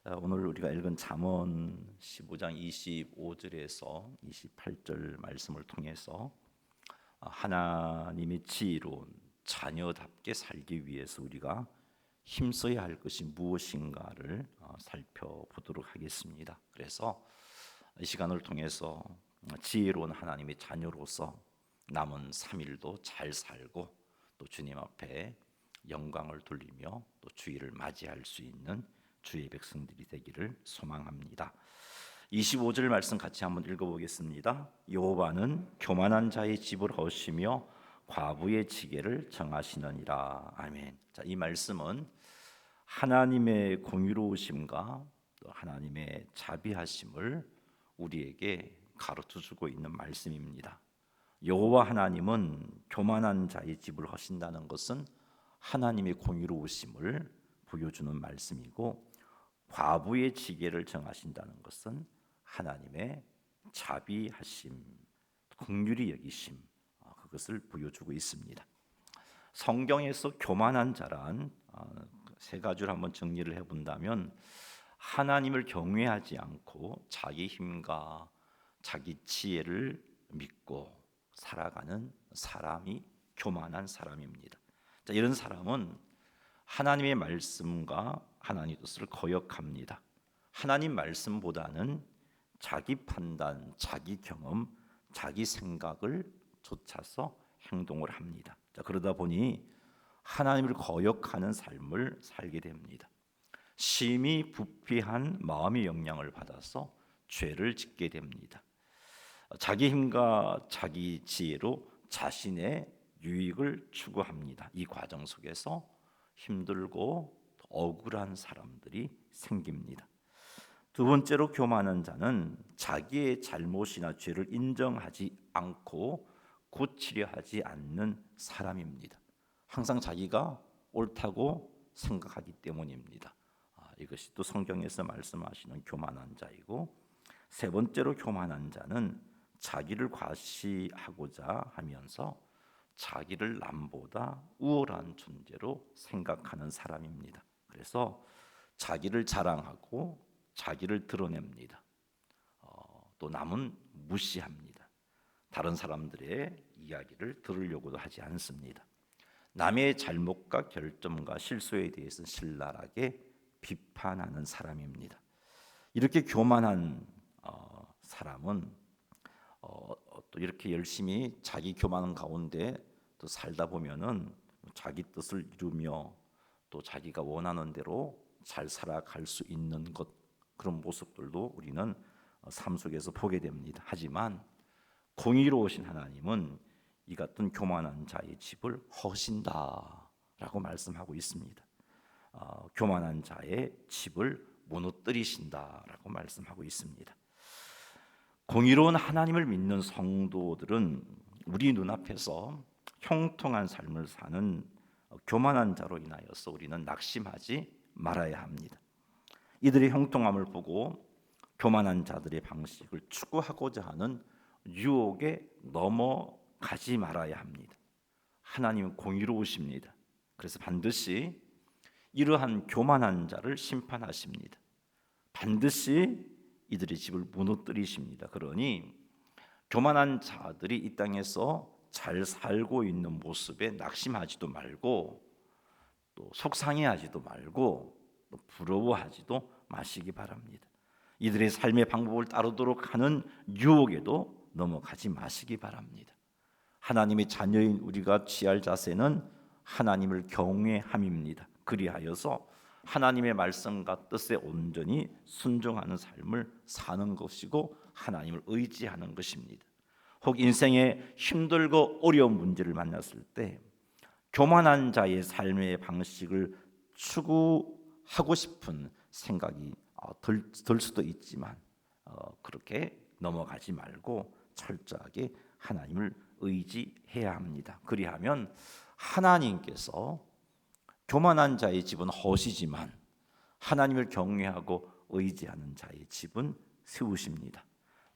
자, 오늘 우리가 읽은 잠언 15장 25절에서 28절 말씀을 통해서 하나님의 지혜로운 자녀답게 살기 위해서 우리가 힘써야 할 것이 무엇인가를 살펴보도록 하겠습니다. 그래서 이 시간을 통해서 지혜로운 하나님의 자녀로서 남은 3일도 잘 살고 또 주님 앞에 영광을 돌리며 또 주일을 맞이할 수 있는 주의 백성들이 되기를 소망합니다. 25절 말씀 같이 한번 읽어보겠습니다. 여호와는 교만한 자의 집을 허시며 과부의 지게를 정하시느니라. 아멘. 자, 이 말씀은 하나님의 공의로우심과 또 하나님의 자비하심을 우리에게 가르쳐주고 있는 말씀입니다. 여호와 하나님은 교만한 자의 집을 허신다는 것은 하나님의 공의로우심을 보여주는 말씀이고, 과부의 지게를 정하신다는 것은 하나님의 자비하심, 긍휼히 여기심, 그것을 보여주고 있습니다. 성경에서 교만한 자란 세 가지를 한번 정리를 해본다면, 하나님을 경외하지 않고 자기 힘과 자기 지혜를 믿고 살아가는 사람이 교만한 사람입니다. 자, 이런 사람은 하나님의 말씀과 하나님의 뜻을 거역합니다. 하나님 말씀보다는 자기 판단, 자기 경험, 자기 생각을 좇아서 행동을 합니다. 자, 그러다 보니 하나님을 거역하는 삶을 살게 됩니다. 심히 부패한 마음의 영향을 받아서 죄를 짓게 됩니다. 자기 힘과 자기 지혜로 자신의 유익을 추구합니다. 이 과정 속에서 힘들고 억울한 사람들이 생깁니다. 두 번째로, 교만한 자는 자기의 잘못이나 죄를 인정하지 않고 고치려 하지 않는 사람입니다. 항상 자기가 옳다고 생각하기 때문입니다. 이것이 또 성경에서 말씀하시는 교만한 자이고, 세 번째로, 교만한 자는 자기를 과시하고자 하면서 자기를 남보다 우월한 존재로 생각하는 사람입니다. 그래서 자기를 자랑하고 자기를 드러냅니다. 또 남은 무시합니다. 다른 사람들의 이야기를 들으려고도 하지 않습니다. 남의 잘못과 결점과 실수에 대해서 신랄하게 비판하는 사람입니다. 이렇게 교만한 사람은 또 이렇게 열심히 자기 교만 가운데 또 살다 보면은 자기 뜻을 이루며 또 자기가 원하는 대로 잘 살아갈 수 있는 것, 그런 모습들도 우리는 삶 속에서 보게 됩니다. 하지만 공의로우신 하나님은 이 같은 교만한 자의 집을 허신다라고 말씀하고 있습니다. 교만한 자의 집을 무너뜨리신다라고 말씀하고 있습니다. 공의로운 하나님을 믿는 성도들은 우리 눈앞에서 형통한 삶을 사는 교만한 자로 인하여서 우리는 낙심하지 말아야 합니다. 이들의 형통함을 보고 교만한 자들의 방식을 추구하고자 하는 유혹에 넘어가지 말아야 합니다. 하나님은 공의로우십니다. 그래서 반드시 이러한 교만한 자를 심판하십니다. 반드시 이들의 집을 무너뜨리십니다. 그러니 교만한 자들이 이 땅에서 잘 살고 있는 모습에 낙심하지도 말고, 또 속상해하지도 말고, 또 부러워하지도 마시기 바랍니다. 이들의 삶의 방법을 따르도록 하는 유혹에도 넘어가지 마시기 바랍니다. 하나님의 자녀인 우리가 취할 자세는 하나님을 경외함입니다. 그리하여서 하나님의 말씀과 뜻에 온전히 순종하는 삶을 사는 것이고 하나님을 의지하는 것입니다. 혹 인생에 힘들고 어려운 문제를 만났을 때 교만한 자의 삶의 방식을 추구하고 싶은 생각이 들 수도 있지만 그렇게 넘어가지 말고 철저하게 하나님을 의지해야 합니다. 그리하면 하나님께서 교만한 자의 집은 허시지만 하나님을 경외하고 의지하는 자의 집은 세우십니다.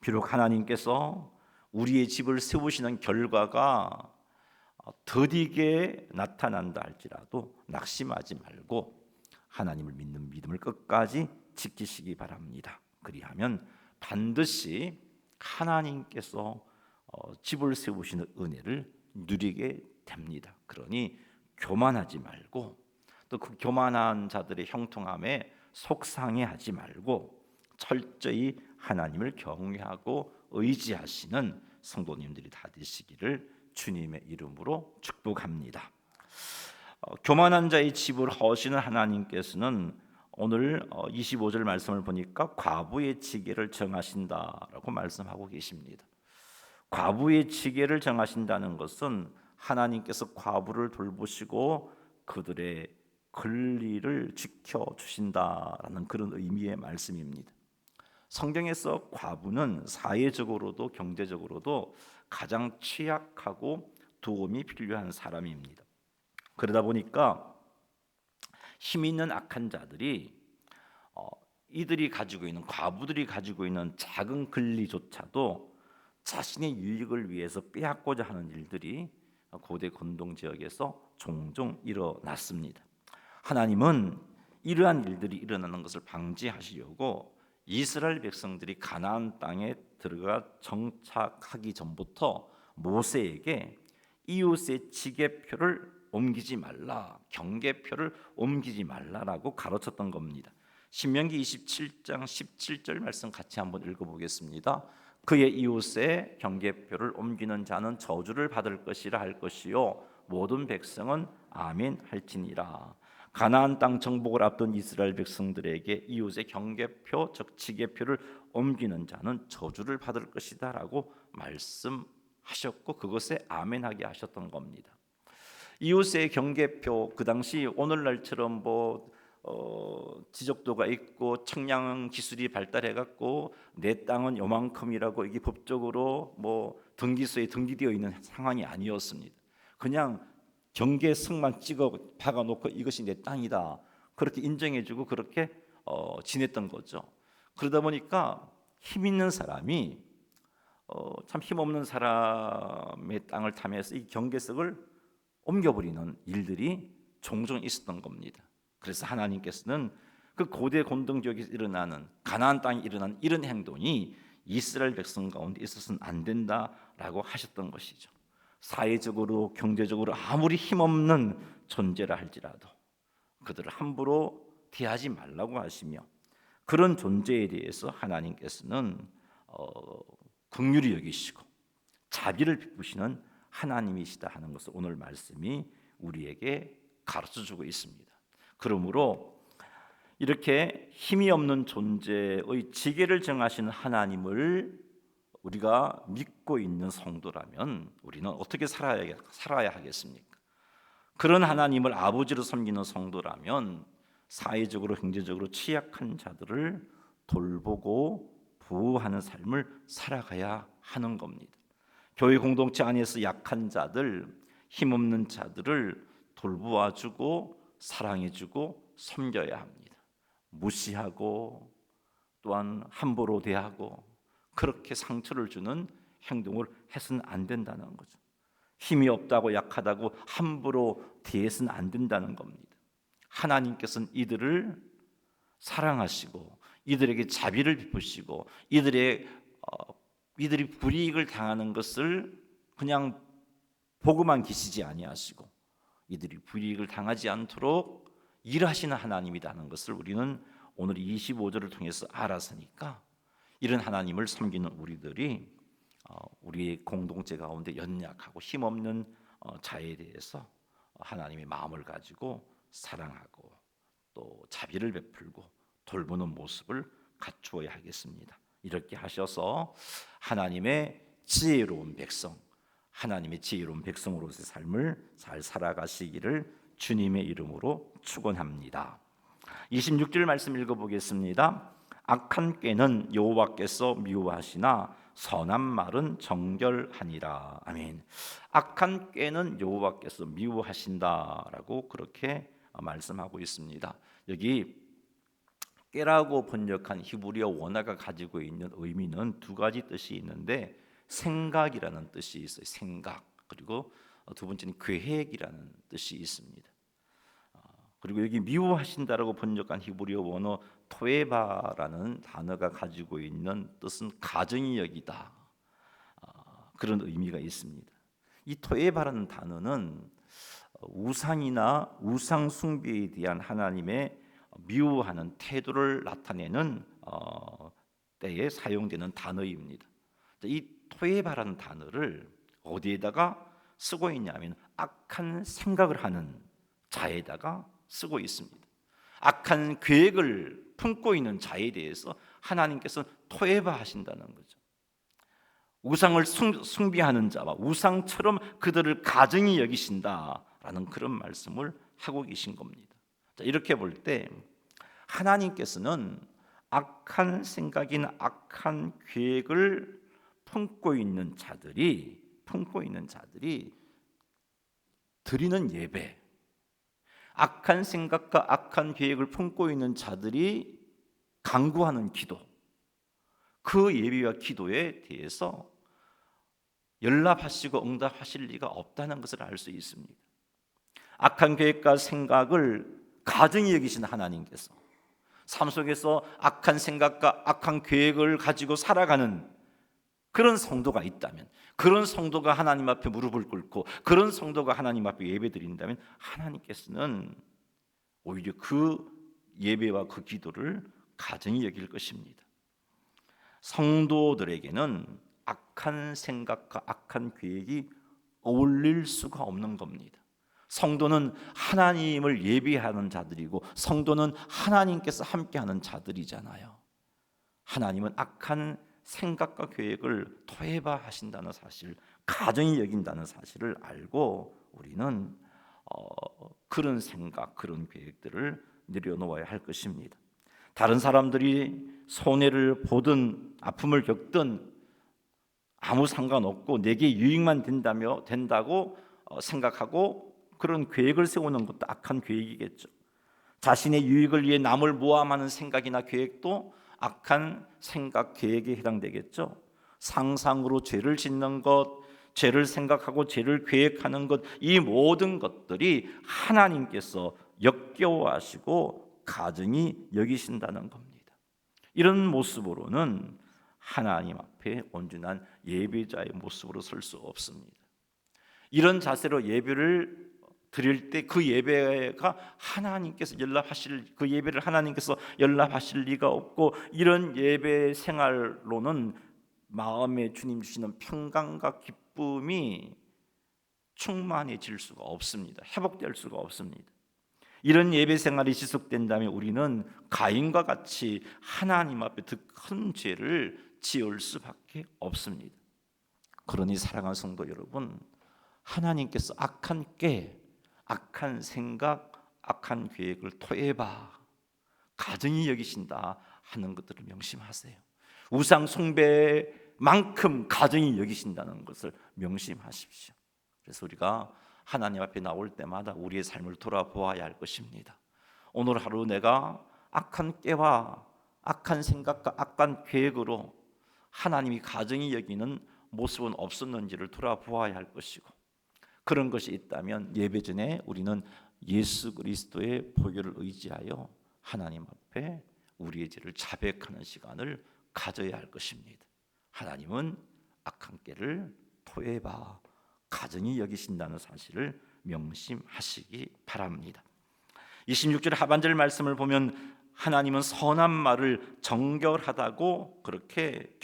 비록 하나님께서 우리의 집을 세우시는 결과가 더디게 나타난다 할지라도 낙심하지 말고 하나님을 믿는 믿음을 끝까지 지키시기 바랍니다. 그리하면 반드시 하나님께서 집을 세우시는 은혜를 누리게 됩니다. 그러니 교만하지 말고 또 그 교만한 자들의 형통함에 속상해하지 말고 철저히 하나님을 경외하고 의지하시는 성도님들이 다 되시기를 주님의 이름으로 축복합니다. 교만한 자의 집을 허시는 하나님께서는 오늘 25절 말씀을 보니까 과부의 지게를 정하신다라고 말씀하고 계십니다. 과부의 지게를 정하신다는 것은 하나님께서 과부를 돌보시고 그들의 권리를 지켜주신다라는 그런 의미의 말씀입니다. 성경에서 과부는 사회적으로도 경제적으로도 가장 취약하고 도움이 필요한 사람입니다. 그러다 보니까 힘 있는 악한 자들이 이들이 가지고 있는 과부들이 가지고 있는 작은 권리조차도 자신의 유익을 위해서 빼앗고자 하는 일들이 고대 건동 지역에서 종종 일어났습니다. 하나님은 이러한 일들이 일어나는 것을 방지하시려고 이스라엘 백성들이 가나안 땅에 들어가 정착하기 전부터 모세에게 이웃의 지게표를 옮기지 말라, 경계표를 옮기지 말라라고 가르쳤던 겁니다. 신명기 27장 17절 말씀 같이 한번 읽어보겠습니다. 그의 이웃의 경계표를 옮기는 자는 저주를 받을 것이라 할 것이요 모든 백성은 아멘 할지니라. 가나안 땅 정복을 앞둔 이스라엘 백성들에게 이웃의 경계표 즉 지게표를 옮기는 자는 저주를 받을 것이다라고 말씀하셨고 그것에 아멘하게 하셨던 겁니다. 이웃의 경계표, 그 당시 오늘날처럼 지적도가 있고 측량 기술이 발달해 갖고 내 땅은 요만큼이라고 이게 법적으로 등기소에 등기되어 있는 상황이 아니었습니다. 그냥 경계석만 찍어 박아 놓고 이것이 내 땅이다 그렇게 인정해주고 그렇게 지냈던 거죠. 그러다 보니까 힘 있는 사람이 참 힘없는 사람의 땅을 탐해서 이 경계석을 옮겨버리는 일들이 종종 있었던 겁니다. 그래서 하나님께서는 그 고대 곤동 지역에서 일어나는 가나안 땅에 일어난 이런 행동이 이스라엘 백성 가운데 있어서는 안 된다라고 하셨던 것이죠. 사회적으로 경제적으로 아무리 힘없는 존재라 할지라도 그들을 함부로 대하지 말라고 하시며 그런 존재에 대해서 하나님께서는 긍휼히 여기시고 자비를 베푸시는 하나님이시다 하는 것을 오늘 말씀이 우리에게 가르쳐주고 있습니다. 그러므로 이렇게 힘이 없는 존재의 지계를 정하시는 하나님을 우리가 믿고 있는 성도라면 우리는 어떻게 살아야 하겠습니까? 그런 하나님을 아버지로 섬기는 성도라면 사회적으로 경제적으로 취약한 자들을 돌보고 보호하는 삶을 살아가야 하는 겁니다. 교회 공동체 안에서 약한 자들, 힘없는 자들을 돌보아주고 사랑해주고 섬겨야 합니다. 무시하고 또한 함부로 대하고 그렇게 상처를 주는 행동을 해서는 안 된다는 거죠. 힘이 없다고 약하다고 함부로 대해서는 안 된다는 겁니다. 하나님께서는 이들을 사랑하시고 이들에게 자비를 베푸시고 이들이 불이익을 당하는 것을 그냥 보고만 계시지 아니하시고 이들이 불이익을 당하지 않도록 일하시는 하나님이라는 것을 우리는 오늘 25절을 통해서 알았으니까 이런 하나님을 섬기는 우리들이 우리의 공동체 가운데 연약하고 힘없는 자에 대해서 하나님의 마음을 가지고 사랑하고 또 자비를 베풀고 돌보는 모습을 갖추어야 하겠습니다. 이렇게 하셔서 하나님의 지혜로운 백성, 하나님의 지혜로운 백성으로서의 삶을 잘 살아가시기를 주님의 이름으로 축원합니다. 26절 말씀 읽어보겠습니다. 악한 꾀는 여호와께서 미워하시나 선한 말은 정결하니라. 아멘. 악한 꾀는 여호와께서 미워하신다라고 그렇게 말씀하고 있습니다. 여기 꾀라고 번역한 히브리어 원어가 가지고 있는 의미는 두 가지 뜻이 있는데 생각이라는 뜻이 있어요. 생각. 그리고 두 번째는 계획이라는 뜻이 있습니다. 그리고 여기 미워하신다라고 번역한 히브리어 원어 토에바라는 단어가 가지고 있는 뜻은 가증히 여기다, 그런 의미가 있습니다. 이 토에바라는 단어는 우상이나 우상 숭배에 대한 하나님의 미워하는 태도를 나타내는 때에 사용되는 단어입니다. 이 토에바라는 단어를 어디에다가 쓰고 있냐면 악한 생각을 하는 자에다가 쓰고 있습니다. 악한 계획을 품고 있는 자에 대해서 하나님께서 토에바 하신다는 거죠. 우상을 숭배하는 자와 우상처럼 그들을 가증히 여기신다라는 그런 말씀을 하고 계신 겁니다. 자, 이렇게 볼 때 하나님께서는 악한 생각인 악한 계획을 품고 있는 자들이 드리는 예배, 악한 생각과 악한 계획을 품고 있는 자들이 간구하는 기도, 그 예배와 기도에 대해서 연락하시고 응답하실 리가 없다는 것을 알 수 있습니다. 악한 계획과 생각을 가증히 여기신 하나님께서 삶 속에서 악한 생각과 악한 계획을 가지고 살아가는 그런 성도가 있다면, 그런 성도가 하나님 앞에 무릎을 꿇고 그런 성도가 하나님 앞에 예배드린다면 하나님께서는 오히려 그 예배와 그 기도를 가증히 여길 것입니다. 성도들에게는 악한 생각과 악한 계획이 어울릴 수가 없는 겁니다. 성도는 하나님을 예배하는 자들이고 성도는 하나님께서 함께하는 자들이잖아요. 하나님은 악한 생각과 계획을 토해봐 하신다는 사실, 가정이 여긴다는 사실을 알고 우리는 그런 생각, 그런 계획들을 내려놓아야 할 것입니다. 다른 사람들이 손해를 보든 아픔을 겪든 아무 상관없고 내게 유익만 된다고 생각하고 그런 계획을 세우는 것도 악한 계획이겠죠. 자신의 유익을 위해 남을 모함하는 생각이나 계획도 악한 생각, 계획에 해당되겠죠. 상상으로 죄를 짓는 것, 죄를 생각하고 죄를 계획하는 것, 이 모든 것들이 하나님께서 역겨워하시고 가증히 여기신다는 겁니다. 이런 모습으로는 하나님 앞에 온전한 예배자의 모습으로 설 수 없습니다. 이런 자세로 예배를 드릴 때 그 예배가 하나님께서 연락하실, 그 예배를 하나님께서 연락하실 리가 없고, 이런 예배 생활로는 마음에 주님 주시는 평강과 기쁨이 충만해질 수가 없습니다. 회복될 수가 없습니다. 이런 예배 생활이 지속된다면 우리는 가인과 같이 하나님 앞에 더 큰 죄를 지을 수밖에 없습니다. 그러니 사랑하는 성도 여러분, 하나님께서 악한 꾀, 악한 생각, 악한 계획을 토해봐 가증히 여기신다 하는 것들을 명심하세요. 우상 숭배만큼 가증히 여기신다는 것을 명심하십시오. 그래서 우리가 하나님 앞에 나올 때마다 우리의 삶을 돌아보아야 할 것입니다. 오늘 하루 내가 악한 꾀와 악한 생각과 악한 계획으로 하나님이 가증히 여기는 모습은 없었는지를 돌아보아야 할 것이고, 그런 것이 있다면 예배 전에 우리는 예수 그리스도의 보혈을 의지하여 하나님 앞에 우리의 죄를 자백하는 시간을 가져야 할 것입니다. 하나님은 악한 꾀를 토해봐 가증히 여기신다는 사실을 명심하시기 바랍니다. 26절 하반절 말씀을 보면 하나님은 선한 말을 정결하다고 그렇게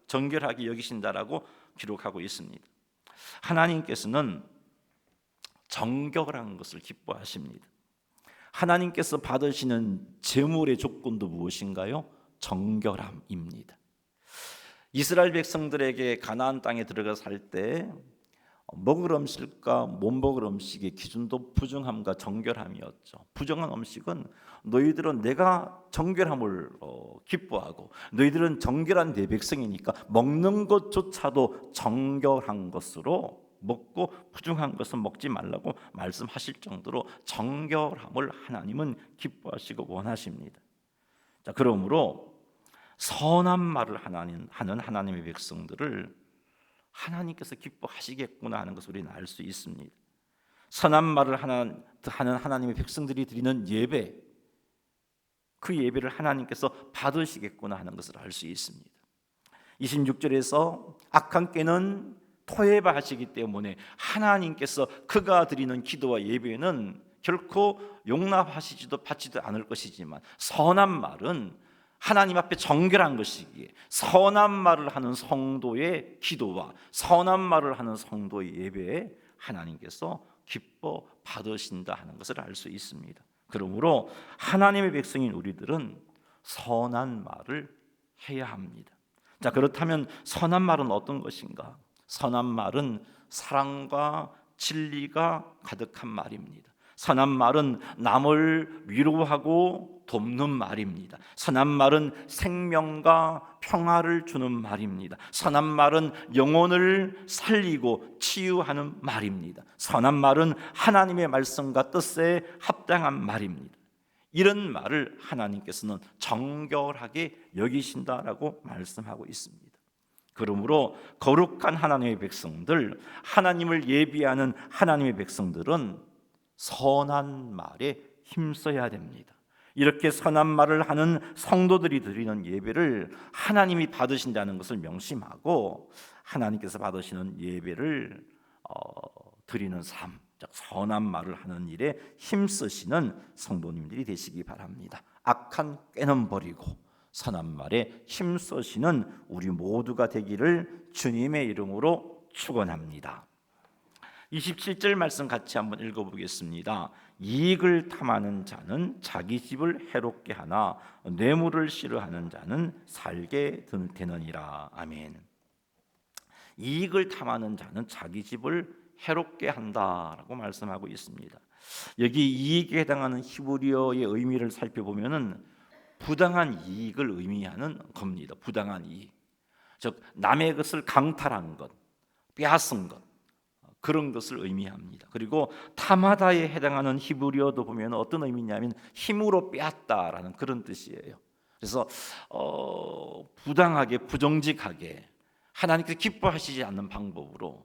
정결하게 여기신다라고 기록하고 있습니다. 하나님께서는 정결한 것을 기뻐하십니다. 하나님께서 받으시는 제물의 조건도 무엇인가요? 정결함입니다. 이스라엘 백성들에게 가나안 땅에 들어가 살 때 먹을 음식과 못 먹을 음식의 기준도 부정함과 정결함이었죠. 부정한 음식은 너희들은 내가 정결함을 기뻐하고 너희들은 정결한 내 백성이니까 먹는 것조차도 정결한 것으로 먹고 부정한 것은 먹지 말라고 말씀하실 정도로 정결함을 하나님은 기뻐하시고 원하십니다. 자, 그러므로 선한 말을 하는 하나님의 백성들을 하나님께서 기뻐하시겠구나 하는 것을 우리는 알 수 있습니다. 선한 말을 하는 하나님의 백성들이 드리는 예배, 그 예배를 하나님께서 받으시겠구나 하는 것을 알 수 있습니다. 26절에서 악한 꾀는 토해하시기 때문에 하나님께서 그가 드리는 기도와 예배는 결코 용납하시지도 받지도 않을 것이지만, 선한 말은 하나님 앞에 정결한 것이기에 선한 말을 하는 성도의 기도와 선한 말을 하는 성도의 예배에 하나님께서 기뻐 받으신다 하는 것을 알 수 있습니다. 그러므로 하나님의 백성인 우리들은 선한 말을 해야 합니다. 자, 그렇다면 선한 말은 어떤 것인가? 선한 말은 사랑과 진리가 가득한 말입니다. 선한 말은 남을 위로하고 돕는 말입니다. 선한 말은 생명과 평화를 주는 말입니다. 선한 말은 영혼을 살리고 치유하는 말입니다. 선한 말은 하나님의 말씀과 뜻에 합당한 말입니다. 이런 말을 하나님께서는 정결하게 여기신다라고 말씀하고 있습니다. 그러므로 거룩한 하나님의 백성들, 하나님을 예비하는 하나님의 백성들은 선한 말에 힘써야 됩니다. 이렇게 선한 말을 하는 성도들이 드리는 예배를 하나님이 받으신다는 것을 명심하고 하나님께서 받으시는 예배를 드리는 삶, 즉 선한 말을 하는 일에 힘쓰시는 성도님들이 되시기 바랍니다. 악한 꾀는 버리고 선한 말에 힘쓰시는 우리 모두가 되기를 주님의 이름으로 축원합니다. 27절 말씀 같이 한번 읽어보겠습니다. 이익을 탐하는 자는 자기 집을 해롭게 하나 뇌물을 싫어하는 자는 살게 되느니라. 아멘. 이익을 탐하는 자는 자기 집을 해롭게 한다라고 말씀하고 있습니다. 여기 이익에 해당하는 히브리어의 의미를 살펴보면은 부당한 이익을 의미하는 겁니다. 부당한 이익, 즉 남의 것을 강탈한 것, 빼앗은 것, 그런 것을 의미합니다. 그리고 탐하다에 해당하는 히브리어도 보면 어떤 의미냐면 힘으로 빼앗다라는 그런 뜻이에요. 그래서 부당하게, 부정직하게 하나님께서 기뻐하시지 않는 방법으로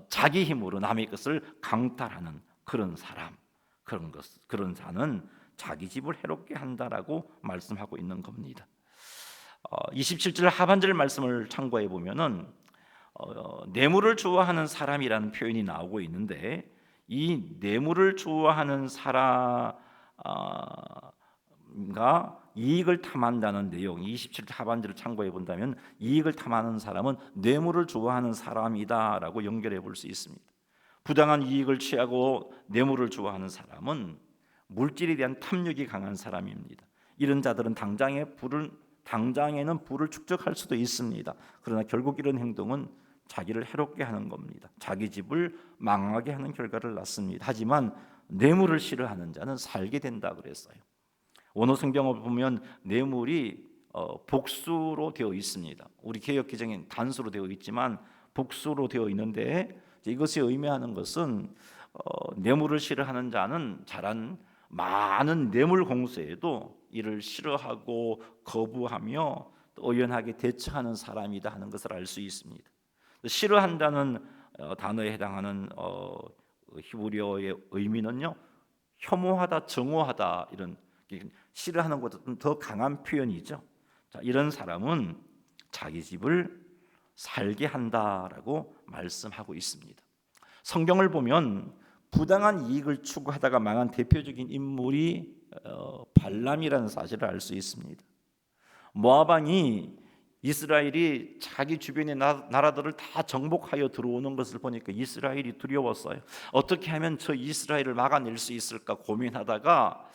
자기 힘으로 남의 것을 강탈하는 그런 사람, 그런 자는 자기 집을 해롭게 한다라고 말씀하고 있는 겁니다. 27절 하반절 말씀을 참고해 보면은 뇌물을 좋아하는 사람이라는 표현이 나오고 있는데, 이 뇌물을 좋아하는 사람과 이익을 탐한다는 내용, 27절 하반절을 참고해 본다면 이익을 탐하는 사람은 뇌물을 좋아하는 사람이다라고 연결해 볼 수 있습니다. 부당한 이익을 취하고 뇌물을 좋아하는 사람은 물질에 대한 탐욕이 강한 사람입니다. 이런 자들은 당장에는 부를 축적할 수도 있습니다. 그러나 결국 이런 행동은 자기를 해롭게 하는 겁니다. 자기 집을 망하게 하는 결과를 낳습니다. 하지만 뇌물을 싫어하는 자는 살게 된다 그랬어요. 원어 성경을 보면 뇌물이 복수로 되어 있습니다. 우리 개역 개정엔 단수로 되어 있지만 복수로 되어 있는데, 이것이 의미하는 것은 뇌물을 싫어하는 자는 자란 많은 뇌물 공세에도 이를 싫어하고 거부하며 의연하게 대처하는 사람이다 하는 것을 알 수 있습니다. 싫어한다는 단어에 해당하는 히브리어의 의미는요, 혐오하다, 정오하다, 이런 싫어하는 것보다 더 강한 표현이죠. 자, 이런 사람은 자기 집을 살게 한다라고 말씀하고 있습니다. 성경을 보면 부당한 이익을 추구하다가 망한 대표적인 인물이 발람이라는 사실을 알 수 있습니다. 모압 왕이 이스라엘이 자기 주변의 나라들을 다 정복하여 들어오는 것을 보니까 이스라엘이 두려웠어요. 어떻게 하면 저 이스라엘을 막아낼 수 있을까 고민하다가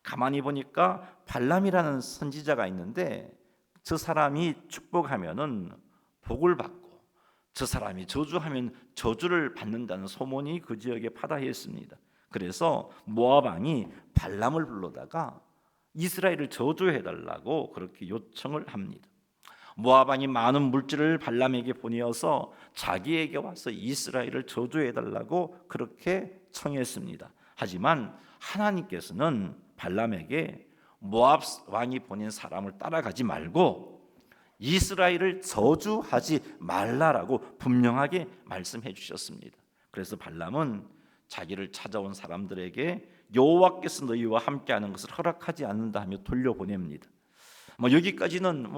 가만히 보니까 발람이라는 선지자가 있는데, 저 사람이 축복하면은 복을 받고 저 사람이 저주하면 저주를 받는다는 소문이 그 지역에 파다했습니다. 그래서 모압 왕이 발람을 불러다가 이스라엘을 저주해달라고 그렇게 요청을 합니다. 모압 왕이 많은 물질을 발람에게 보내어서 자기에게 와서 이스라엘을 저주해달라고 그렇게 청했습니다. 하지만 하나님께서는 발람에게 모압 왕이 보낸 사람을 따라가지 말고 이스라엘을 저주하지 말라라고 분명하게 말씀해 주셨습니다. 그래서 발람은 자기를 찾아온 사람들에게 여호와께서 너희와 함께하는 것을 허락하지 않는다 하며 돌려보냅니다. 여기까지는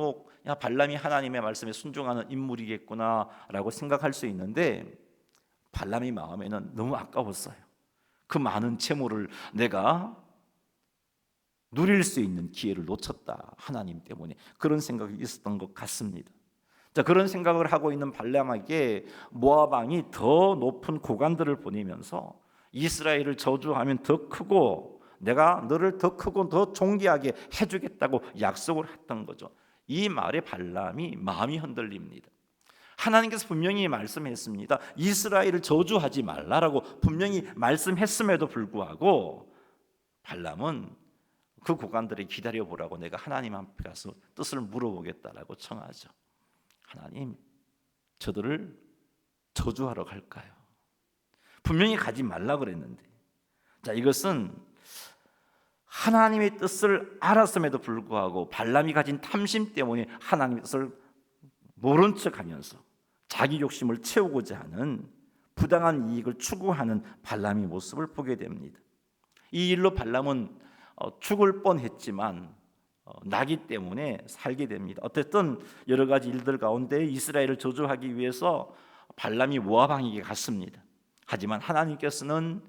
야, 발람이 하나님의 말씀에 순종하는 인물이겠구나라고 생각할 수 있는데 발람의 마음에는 너무 아까웠어요. 그 많은 재물을 내가 누릴 수 있는 기회를 놓쳤다. 하나님 때문에 그런 생각이 있었던 것 같습니다. 자, 그런 생각을 하고 있는 발람에게 모압 왕이 더 높은 고관들을 보내면서 이스라엘을 저주하면 더 크고 내가 너를 더 크고 더 존귀하게 해주겠다고 약속을 했던 거죠. 이 말에 발람이 마음이 흔들립니다. 하나님께서 분명히 말씀했습니다. 이스라엘을 저주하지 말라라고 분명히 말씀했음에도 불구하고 발람은 그 고관들이 기다려보라고 내가 하나님 앞에 가서 뜻을 물어보겠다라고 청하죠. 하나님, 저들을 저주하러 갈까요? 분명히 가지 말라 그랬는데, 자, 이것은 하나님의 뜻을 알았음에도 불구하고 발람이 가진 탐심 때문에 하나님의 뜻을 모른 척하면서 자기 욕심을 채우고자 하는 부당한 이익을 추구하는 발람의 모습을 보게 됩니다. 이 일로 발람은 죽을 뻔했지만 나기 때문에 살게 됩니다. 어쨌든 여러 가지 일들 가운데 이스라엘을 저주하기 위해서 발람이 모압 왕에게 갔습니다. 하지만 하나님께서는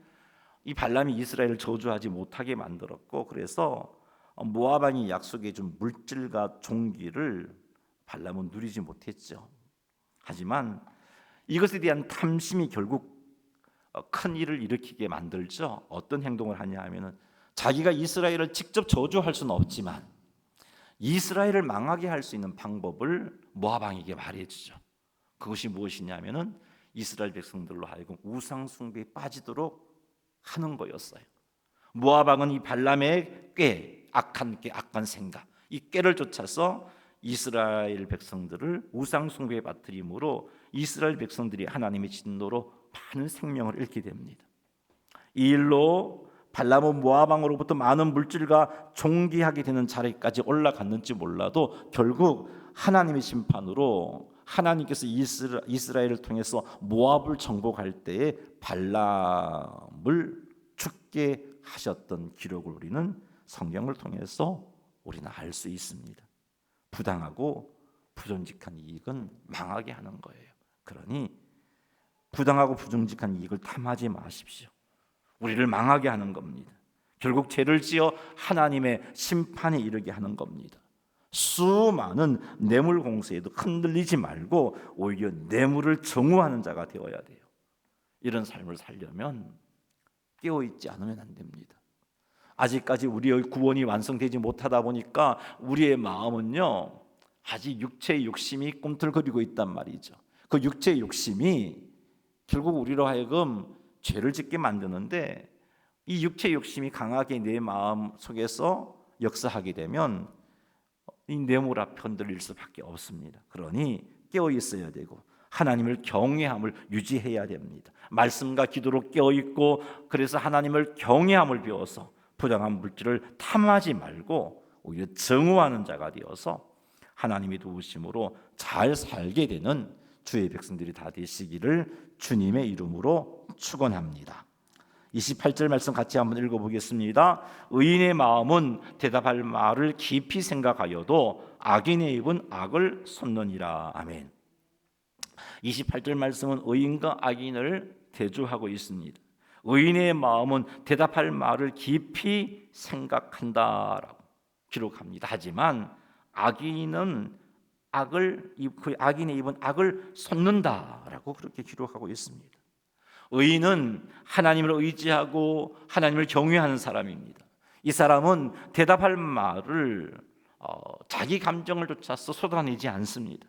이 발람이 이스라엘을 저주하지 못하게 만들었고, 그래서 모압 왕이 약속해 준 물질과 종기를 발람은 누리지 못했죠. 하지만 이것에 대한 탐심이 결국 큰 일을 일으키게 만들죠. 어떤 행동을 하냐 하면은 자기가 이스라엘을 직접 저주할 수는 없지만 이스라엘을 망하게 할 수 있는 방법을 모압 왕에게 말해주죠. 그것이 무엇이냐면은 이스라엘 백성들로 하여금 우상 숭배에 빠지도록 하는 거였어요. 모압 왕은 이 발람의 악한 생각, 이 꾀를 쫓아서 이스라엘 백성들을 우상 숭배에 빠뜨림으로 이스라엘 백성들이 하나님의 진노로 많은 생명을 잃게 됩니다. 이 일로 발람은 모압 왕으로부터 많은 물질과 존귀하게 되는 자리까지 올라갔는지 몰라도 결국 하나님의 심판으로 하나님께서 이스라엘을 통해서 모압을 정복할 때에 발람을 죽게 하셨던 기록을 우리는 성경을 통해서 우리는 알 수 있습니다. 부당하고 부정직한 이익은 망하게 하는 거예요. 그러니 부당하고 부정직한 이익을 탐하지 마십시오. 우리를 망하게 하는 겁니다. 결국 죄를 지어 하나님의 심판에 이르게 하는 겁니다. 수많은 뇌물 공세에도 흔들리지 말고 오히려 뇌물을 정오하는 자가 되어야 돼요. 이런 삶을 살려면 깨어있지 않으면 안 됩니다. 아직까지 우리의 구원이 완성되지 못하다 보니까 우리의 마음은요, 아직 육체의 욕심이 꿈틀거리고 있단 말이죠. 그 육체의 욕심이 결국 우리로 하여금 죄를 짓게 만드는데, 이 육체의 욕심이 강하게 내 마음 속에서 역사하게 되면 이 뇌물 앞에 흔들릴 수밖에 없습니다. 그러니 깨어 있어야 되고 하나님을 경외함을 유지해야 됩니다. 말씀과 기도로 깨어 있고, 그래서 하나님을 경외함을 배워서 부당한 물질을 탐하지 말고 오히려 정오하는 자가 되어서 하나님의 도우심으로 잘 살게 되는 주의 백성들이 다 되시기를 주님의 이름으로 축원합니다. 28절 말씀 같이 한번 읽어보겠습니다. 의인의 마음은 대답할 말을 깊이 생각하여도 악인의 입은 악을 솟느니라. 아멘. 28절 말씀은 의인과 악인을 대조하고 있습니다. 의인의 마음은 대답할 말을 깊이 생각한다라고 기록합니다. 하지만 악인은 악인의 입은 악을 솟는다라고 그렇게 기록하고 있습니다. 의인은 하나님을 의지하고 하나님을 경외하는 사람입니다. 이 사람은 대답할 말을 자기 감정을 쫓아서 쏟아내지 않습니다.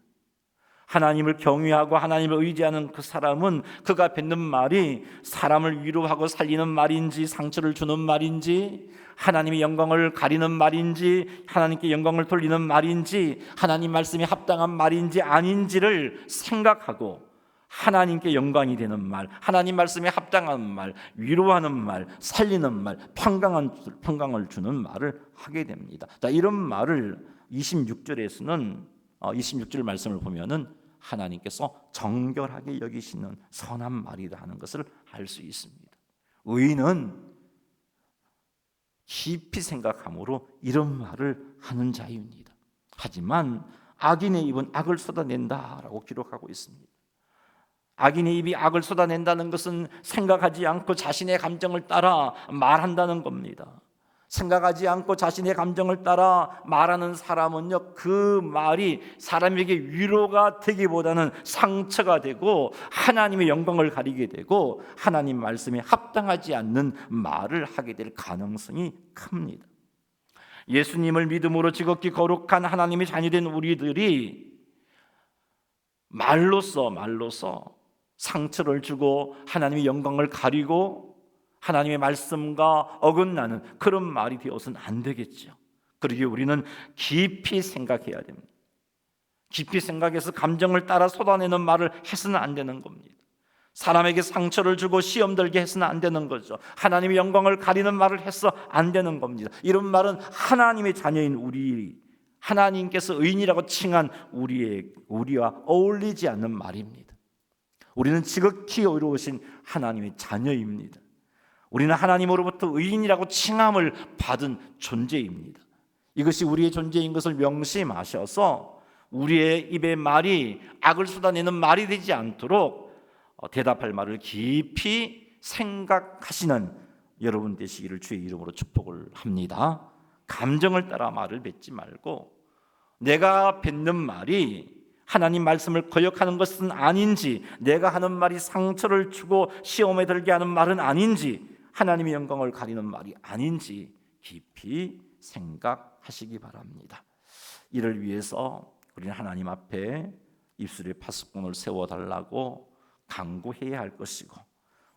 하나님을 경외하고 하나님을 의지하는 그 사람은 그가 뱉는 말이 사람을 위로하고 살리는 말인지 상처를 주는 말인지 하나님의 영광을 가리는 말인지 하나님께 영광을 돌리는 말인지 하나님 말씀에 합당한 말인지 아닌지를 생각하고 하나님께 영광이 되는 말, 하나님 말씀에 합당한 말, 위로하는 말, 살리는 말, 평강을 주는 말을 하게 됩니다. 자, 이런 말을 26절에서는 26절 말씀을 보면은 하나님께서 정결하게 여기시는 선한 말이다 하는 것을 알 수 있습니다. 의인은 깊이 생각함으로 이런 말을 하는 자입니다. 하지만 악인의 입은 악을 쏟아낸다라고 기록하고 있습니다. 악인의 입이 악을 쏟아낸다는 것은 생각하지 않고 자신의 감정을 따라 말한다는 겁니다. 생각하지 않고 자신의 감정을 따라 말하는 사람은요, 그 말이 사람에게 위로가 되기보다는 상처가 되고 하나님의 영광을 가리게 되고 하나님 말씀에 합당하지 않는 말을 하게 될 가능성이 큽니다. 예수님을 믿음으로 지극히 거룩한 하나님의 자녀된 우리들이 말로써 상처를 주고 하나님의 영광을 가리고 하나님의 말씀과 어긋나는 그런 말이 되어서는 안 되겠죠. 그러기에 우리는 깊이 생각해야 됩니다. 깊이 생각해서 감정을 따라 쏟아내는 말을 해서는 안 되는 겁니다. 사람에게 상처를 주고 시험 들게 해서는 안 되는 거죠. 하나님의 영광을 가리는 말을 해서 안 되는 겁니다. 이런 말은 하나님의 자녀인 우리, 하나님께서 의인이라고 칭한 우리와 어울리지 않는 말입니다. 우리는 지극히 의로우신 하나님의 자녀입니다. 우리는 하나님으로부터 의인이라고 칭함을 받은 존재입니다. 이것이 우리의 존재인 것을 명심하셔서 우리의 입의 말이 악을 쏟아내는 말이 되지 않도록 대답할 말을 깊이 생각하시는 여러분 되시기를 주의 이름으로 축복을 합니다. 감정을 따라 말을 뱉지 말고 내가 뱉는 말이 하나님 말씀을 거역하는 것은 아닌지, 내가 하는 말이 상처를 주고 시험에 들게 하는 말은 아닌지, 하나님의 영광을 가리는 말이 아닌지 깊이 생각하시기 바랍니다. 이를 위해서 우리는 하나님 앞에 입술에 파수꾼을 세워달라고 간구해야 할 것이고,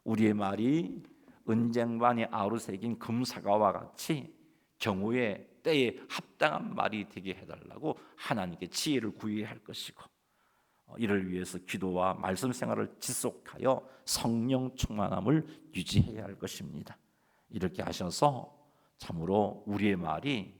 우리의 말이 은쟁반에 아우로 새긴 금사과와 같이 경우에 때에 합당한 말이 되게 해달라고 하나님께 지혜를 구해야 할 것이고, 이를 위해서 기도와 말씀 생활을 지속하여 성령 충만함을 유지해야 할 것입니다. 이렇게 하셔서 참으로 우리의 말이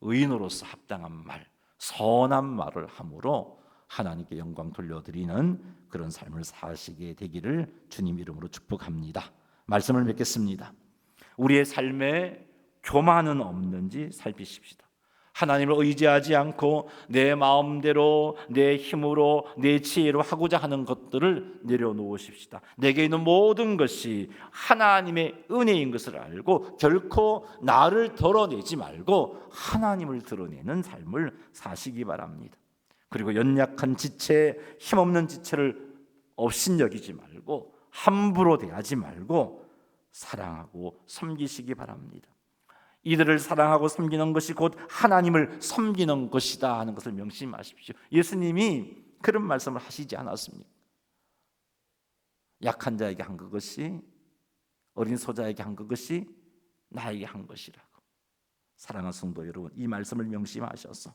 의인으로서 합당한 말, 선한 말을 함으로 하나님께 영광 돌려드리는 그런 삶을 사시게 되기를 주님 이름으로 축복합니다. 말씀을 맺겠습니다. 우리의 삶에 교만은 없는지 살피십시다. 하나님을 의지하지 않고 내 마음대로, 내 힘으로, 내 지혜로 하고자 하는 것들을 내려놓으십시다. 내게 있는 모든 것이 하나님의 은혜인 것을 알고 결코 나를 드러내지 말고 하나님을 드러내는 삶을 사시기 바랍니다. 그리고 연약한 지체, 힘없는 지체를 업신여기지 말고 함부로 대하지 말고 사랑하고 섬기시기 바랍니다. 이들을 사랑하고 섬기는 것이 곧 하나님을 섬기는 것이다 하는 것을 명심하십시오. 예수님이 그런 말씀을 하시지 않았습니까? 약한 자에게 한 그것이, 어린 소자에게 한 그것이 나에게 한 것이라고. 사랑하는 성도 여러분, 이 말씀을 명심하셔서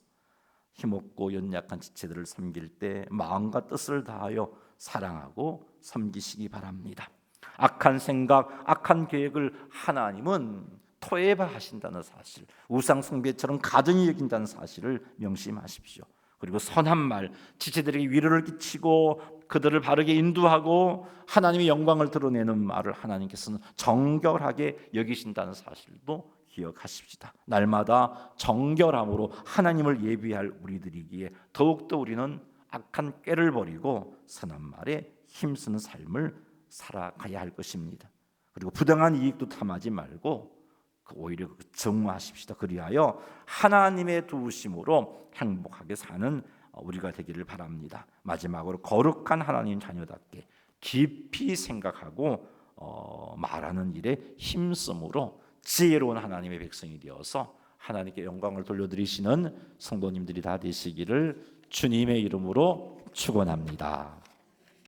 힘없고 연약한 지체들을 섬길 때 마음과 뜻을 다하여 사랑하고 섬기시기 바랍니다. 악한 생각, 악한 계획을 하나님은 토해하신다는 사실, 우상 숭배처럼 가증히 여긴다는 사실을 명심하십시오. 그리고 선한 말, 지체들에게 위로를 끼치고 그들을 바르게 인도하고 하나님의 영광을 드러내는 말을 하나님께서는 정결하게 여기신다는 사실도 기억하십시다. 날마다 정결함으로 하나님을 예비할 우리들이기에 더욱더 우리는 악한 꾀를 버리고 선한 말에 힘쓰는 삶을 살아가야 할 것입니다. 그리고 부당한 이익도 탐하지 말고 오히려 정화하십시다. 그리하여 하나님의 도우심으로 행복하게 사는 우리가 되기를 바랍니다. 마지막으로 거룩한 하나님 자녀답게 깊이 생각하고 말하는 일에 힘쓰므로 지혜로운 하나님의 백성이 되어서 하나님께 영광을 돌려드리시는 성도님들이 다 되시기를 주님의 이름으로 축원합니다.